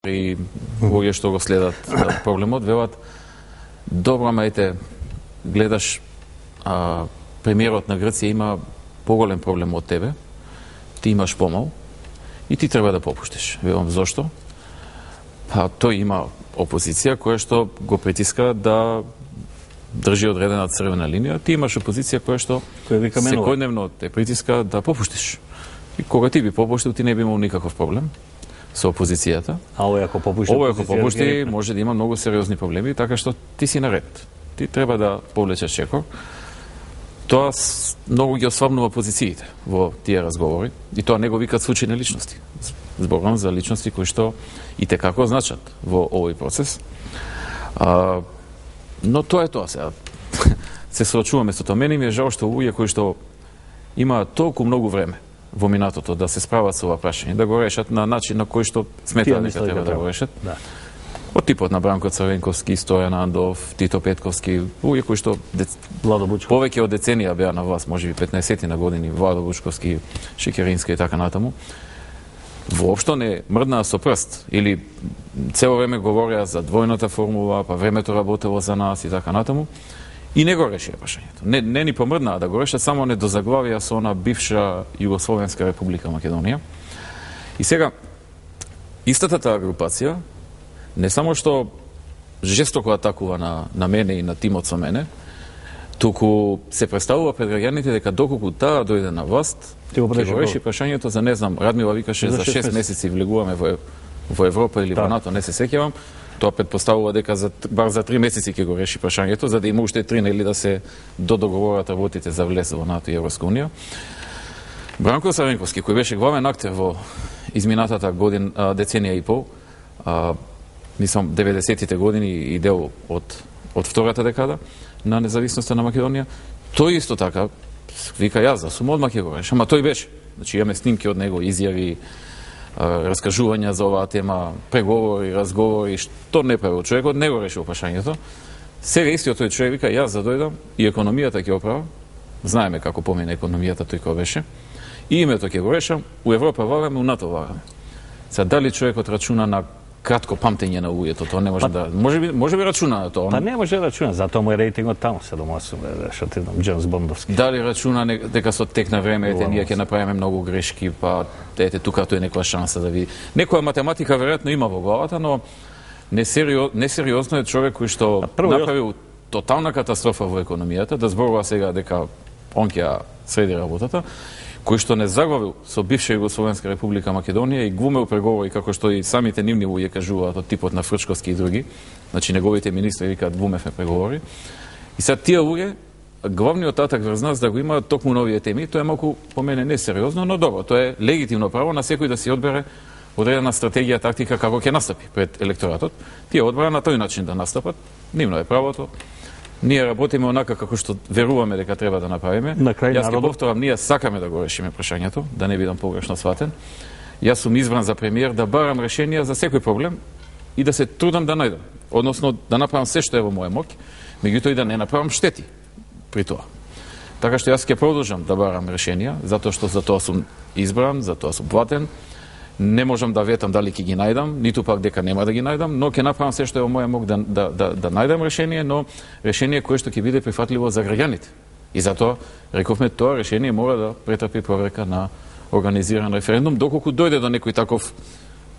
и луѓе што го следат проблемот велат добро, ама ете, гледаш премиерот на Грција има поголем проблем од тебе, ти имаш помал и ти треба да попуштиш. Велам зошто? Па тој има опозиција која што го притиска да држи одредена црвена линија, ти имаш опозиција која што секојдневно те притиска да попуштиш. И кога ти би попуштил, ти не би имал никаков проблем со опозицијата. А овој ако попушти, може да има многу сериозни проблеми, така што ти си наред. Ти треба да повлечеш чекор. Тоа многу ги ослабнува позициите во тие разговори и тоа не го викат случајни личности. Зборувам за личности кои што и те како значат во овој процес. Но тоа е тоа сега. Се соочуваме со тоа. Мене ми е жал што луѓе кои што имаат толку многу време во минатото да се справат со ова прашање, да го решат на начин на кој што сметаат дека треба да го решат. Да. Од типот на Бранко Црвенковски, Стојан Андов, Тито Петковски, луѓе кои што повеќе од деценија беа на власт, можеби 15 на години, Владо Вучковски, Шекерински и така натаму. Воопшто не мрднаа со прст или цело време говореа за двојната формула, па времето работело за нас и така натаму. И не го решија прашањето. Не ни помрднаа да го решат, само не дозаглавија со она бивша Југословенска република Македонија. И сега, истата таа групација, не само што жестоко атакува на мене и на тимот со мене, туку се представува пред граѓаните дека доколку таа дојде на власт, ќе го реши прашањето за, не знам, Радмила викаше за 6 месеци влегуваме во Европа или во НАТО, не се сеќавам. Тоа предпоставува дека бар за 3 месеци ќе го реши прашањето, за да има уште 3 нели да се додоговорат работите за влез во НАТО и Европска унија. Бранко Црвенковски, кој беше главен актер во изминатата деценија и пол, мислам 90-тите години и дел од втората декада на независноста на Македонија, тој исто така вика јас да сум одмак ќе го решам, ама тој беше. Значи имаме снимки од него, изјави, раскажувања за оваа тема, преговори, разговори, што не правил човекот, не го решил прашањето. Сега истиот тој човек вика јас да дојдам и економијата ќе оправам. Знаеме како помина економијата тој кој беше. И името ќе го решам, у Европа влагаме, у НАТО влагаме. Сега дали човекот рачуна на кратко памтење на луѓето, тоа не може да може би рачуна на тоа. Па не може да рачуна, затоа му е рейтингот таму 7-8, што ти знам, Джонс Бондовски. Дали рачуна дека со тек на време ние ќе направиме многу грешки, па ете тука тоа е некоја шанса да види. Некоја математика веројатно има во главата, но несериозно е човек кој што направил тотална катастрофа во економијата, да зборува сега дека он ќе среди работата, кој што не заглавил со бивша Југословенска република Македонија и глумел преговори, како што и самите нивни луѓе кажуваат од типот на Фрчковски и други, значи неговите министри викаат глумевме преговори. И сега тие луѓе, главниот атак врз нас да го имаат токму новите теми, тоа е малку по мене несериозно, но добро, тоа е легитимно право на секој да си одбере одредена стратегија, тактика како ќе настапи пред електоратот. Тие одбера на тој начин да настапат, нивно е правото. Ние работиме онака како што веруваме дека треба да направиме. Јас ќе повторам, ние сакаме да го решиме прашањето, да не бидам погрешно сватен. Јас сум избран за премиер да барам решенија за секој проблем и да се трудам да најдам. Односно да направам се што е во моја моќ, меѓутоа и да не направам штети при тоа. Така што јас ќе продолжам да барам решенија, затоа што за тоа сум избран, за тоа сум платен. Не можам да ветам дали ќе ги најдам, ниту пак дека нема да ги најдам, но ќе направам се што е во моја моќ да најдам решение, но решение кое што ќе биде прифатливо за граѓаните. И затоа рековме тоа решение мора да претрпи проверка на организиран референдум, доколку дојде до некој таков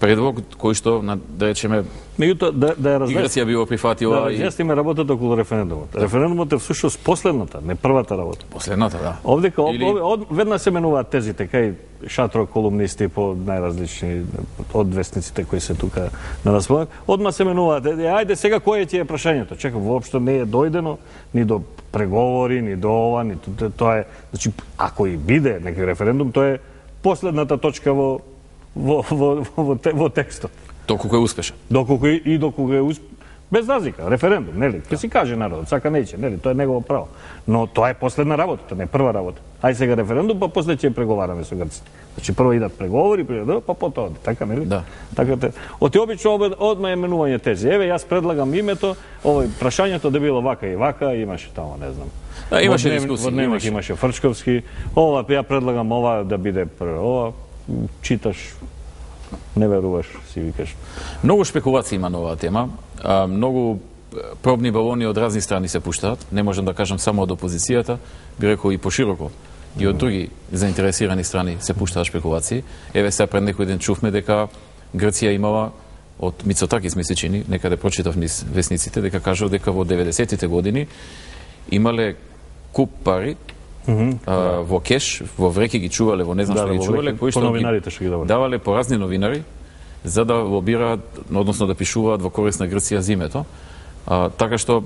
предлог кој што, да речеме, Грција би го прифатила. Да разјасниме работата околу референдумот. Референдумот е всушност последната, не првата работа. Последната, да. Овде веднаш се менуваат тезите кај шатро колумнисти по најразлични од вестниците кои се тука на располаг. Одма се менуваат. Ајде сега кој ти е прашањето? Чекам, воопшто не е дојдено ни до преговори, ни до ова, ни тоа е, значи ако и биде некој референдум, тоа е последната точка во текстот. Доколку е успешен. Доколку е успешен. Без разлика, референдум, нели? Ќе си каже народот, сака неќе, нели? Тоа е негово право. Но тоа е последна работа, не прва работа. Ај сега референдум, па после ќе преговараме со грците. Значи прво идат преговори, па потоа, така нели? Да. Така оти обично одма е менување тези. Еве јас предлагам името, овој прашањето да било вака и вака, имаше тамо, не знам. Да, имаше дискусија, во дневник имаше Фрчковски. Ова ја предлагам ова да биде ова, читаш Не веруваш, си викаш. Многу шпекулации има на оваа тема. Многу пробни балони од разни страни се пуштаат. Не можам да кажам само од опозицијата, би рекол и пошироко. И од други заинтересирани страни се пуштаат шпекулации. Еве сега пред некој ден чувме дека Грција имала од Мицотакис ми се чини, некаде прочитав низ весниците, дека кажал дека во 90-тите години имале куп пари во кеш, во вреки ги чувале, во не знам што ги чувале, кои што ги давале по разни новинари за да лобираат, односно да пишуваат во корист на Грција за името. Така што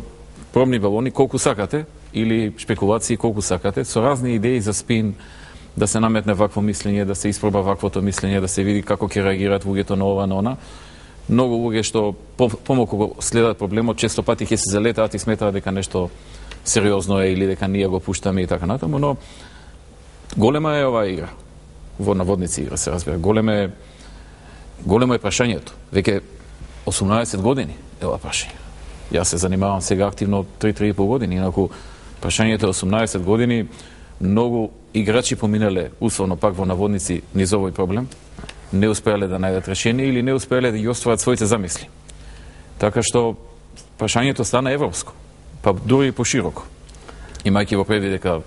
пробни балони колку сакате или шпекулации колку сакате, со разни идеи за спин, да се наметне вакво мислење, да се испроба ваквото мислење, да се види како ќе реагираат луѓето на ова, на она. Многу луѓе што помалку го следат проблемот, често пати ќе се залетаат и сметаат дека нешто сериозно е или дека ние го пуштаме и така натаму, но голема е оваа игра. Во наводници игра се разбира. Големо е прашањето. Веќе 18 години е ова прашање. Јас се занимавам сега активно 3-3,5 години, инаку прашањето е 18 години, многу играчи поминале, условно пак во наводници, низ овој проблем, не успеале да најдат решение или не успеале да ги остварат своите замисли. Така што прашањето стана европско, па дури и пошироко. Имајќи во предвид дека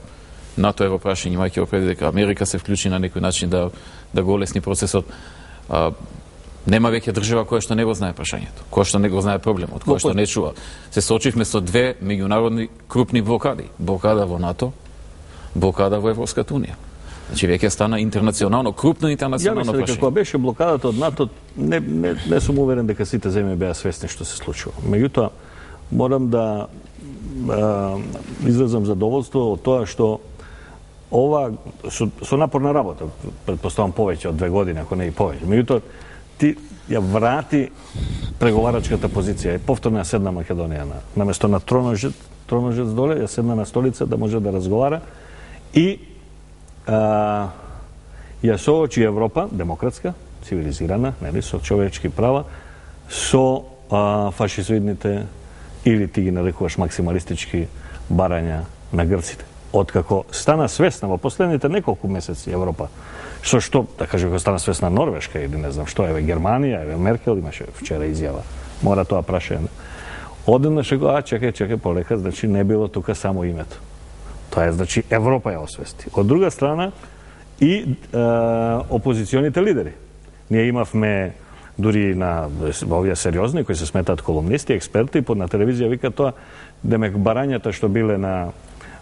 НАТО е во прашање, имајќи во предвид дека Америка се вклучи на некој начин да го олесни процесот, нема веќе држава која што не го знае прашањето, која што не го знае проблемот, која што не чува. Се соочивме со две меѓународни крупни блокади. Блокада во НАТО, блокада во Европската унија. Значи веќе стана интернационално, крупно интернационално прашање. Ја мислам дека кога беше блокадата од НАТО, не сум уверен дека сите земји беа свесни што се случува. Меѓутоа, морам да изразам задоволство од тоа што ова со напорна работа, претпоставам повеќе од 2 години, ако не и повеќе. Меѓутоа, ти ја врати преговарачката позиција и повторно ја седна Македонија наместо на троножец доле, ја седна на столица да може да разговара и ја соочи Европа, демократска, цивилизирана, нели, со човечки права, со фашизоидните или ти ги нарекуваш максималистички барања на грците. Откако стана свесна во последните неколку месеци Европа, со што, да кажем, кога стана свесна Норвешка или не знам што, еве Германија, еве Меркел имаше вчера изјава, мора тоа прашање. Одеднаш го, чекај, полека, значи не било тука само името. Тоа е, значи, Европа ја освести. Од друга страна, и опозиционите лидери. Ние имавме дури на овие сериозни, кои се сметаат колумнисти, експерти, на телевизија вика тоа, демек барањата што биле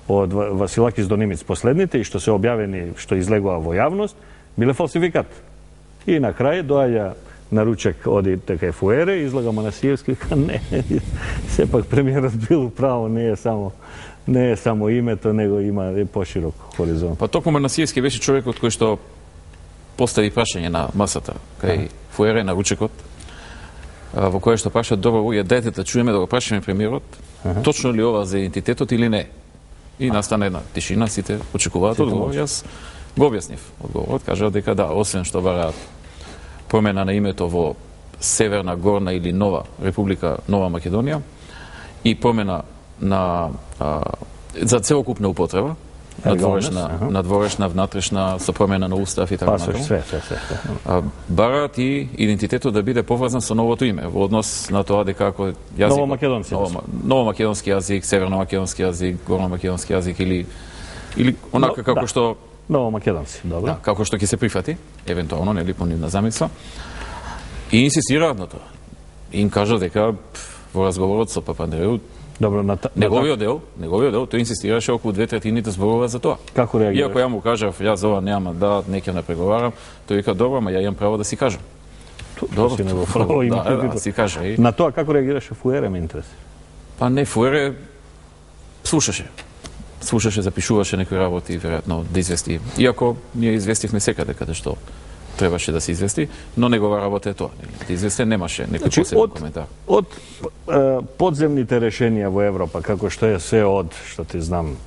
од Василакис до Нимиц последните и што се објавени, што излегува во јавност, биле фалсификат. И на крај доаѓа наручек оди така Фуере, излага Манасиевски, не, сепак премиерот бил право, не е само името, него има поширок хоризонт. Па токму Манасиевски беше човекот кој што постави прашање на масата кај Фуере, наручекот, во кое што прашаат, добро, дајте да чуеме, да го прашаме премиерот, точно ли ова за идентитетот или не? И настана една тишина, сите очекуваат одговор. Јас го објаснив одговорот, кажа дека да, освен што бараат промена на името во Северна, Горна или Нова Република Нова Македонија и промена за целокупна употреба, надворешна, внатрешна, со промена на устав и така натаму. Све. Бараат и идентитетот да биде поврзан со новото име, во однос на тоа дека ако јазик новомакедонски јазик, северномакедонски јазик, горномакедонски јазик или онака како што новомакедонци, добро. Да, како што ќе се прифати, евентуално, нели по нивна замисла. И инсистираат на тоа. Им кажа дека во разговорот со Папандреју, добро, неговиот дел, тој инсистираше околу 2/3 зборува за тоа. Како реагираш? Иако ја му кажав, јас за ова нема не ќе не преговарам, тој вика добро, ама ја имам право да си кажам. Добро, да, си кажа. На тоа како реагираше Фуере, ме интересира? Па не, Фуере слушаше, запишуваше некои работи, веројатно да извести. Иако ние известивме секаде каде што требаше да се извести, но негова работа е тоа. Да извести немаше некој посебен коментар. Од подземните решенија во Европа, како што е се од, што ти знам,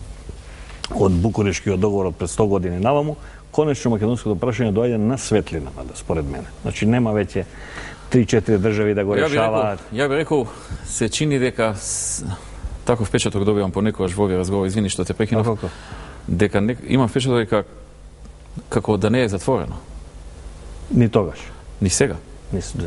од Букурешкиот договор пред 100 години наваму, конечно македонското прашање доаѓа на светлина, според мене. Значи нема веќе 3-4 држави да го решаваат. Ја би рекол, се чини дека таков впечаток добивам понекогаш во овие разговори, извини што те прекинав. Дека имам впечаток дека како да не е затворено. Ни тогаш. Ни сега. Мислам,